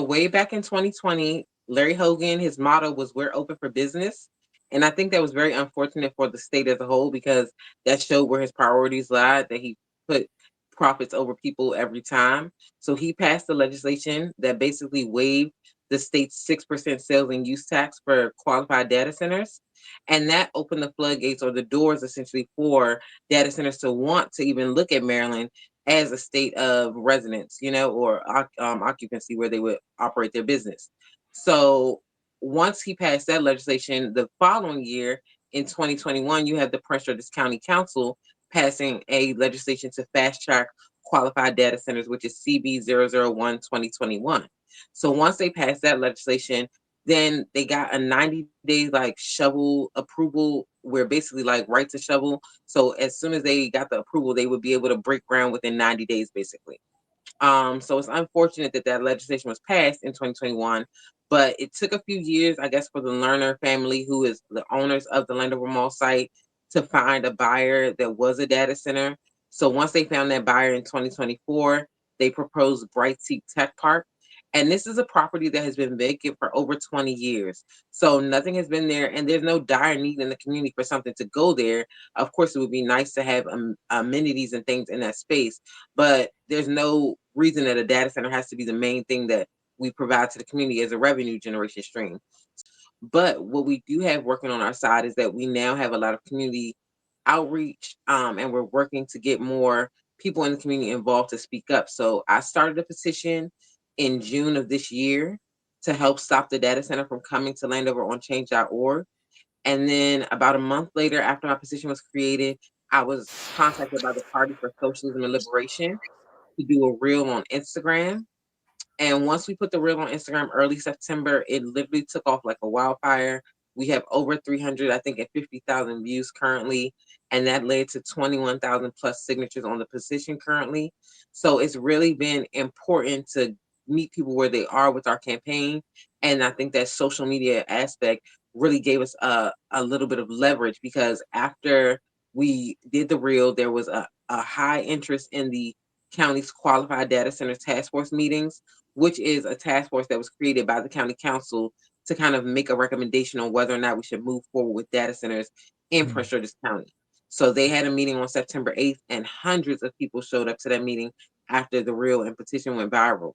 So way back in 2020, Larry Hogan, his motto was "We're open for business," and I think that was very unfortunate for the state as a whole because that showed where his priorities lied. That he put profits over people every time. So he passed the legislation that basically waived the state's 6% sales and use tax for qualified data centers. And that opened the floodgates or the doors essentially for data centers to want to even look at Maryland as a state of residence, or occupancy where they would operate their business. So once he passed that legislation, the following year in 2021, you have the Prince George's County Council passing a legislation to fast track qualified data centers, which is CB 001 2021. So once they passed that legislation, then they got a 90-day like shovel approval where basically like right to shovel. So as soon as they got the approval, they would be able to break ground within 90 days, basically. So it's unfortunate that that legislation was passed in 2021, but it took a few years, I guess, for the Lerner family, who is the owners of the Landover Mall site, to find a buyer that was a data center. So once they found that buyer in 2024, they proposed Bright Seek Tech Park. And this is a property that has been vacant for over 20 years. So nothing has been there, and there's no dire need in the community for something to go there. Of course, it would be nice to have amenities and things in that space, but there's no reason that a data center has to be the main thing that we provide to the community as a revenue generation stream. But what we do have working on our side is that we now have a lot of community outreach, and we're working to get more people in the community involved to speak up. So I started a petition in June of this year to help stop the data center from coming to Landover on change.org. And then about a month later, after my petition was created, I was contacted by the Party for Socialism and Liberation to do a reel on Instagram. And once we put the reel on Instagram early September, it literally took off like a wildfire. We have over 300, I think, and 50,000 views currently. And that led to 21,000 plus signatures on the petition currently. So it's really been important to meet people where they are with our campaign. And I think that social media aspect really gave us a little bit of leverage because after we did the reel, there was a high interest in the county's qualified data center task force meetings, which is a task force that was created by the county council to kind of make a recommendation on whether or not we should move forward with data centers in Mm. Prince George's County. So they had a meeting on September 8th, and hundreds of people showed up to that meeting after the reel and petition went viral.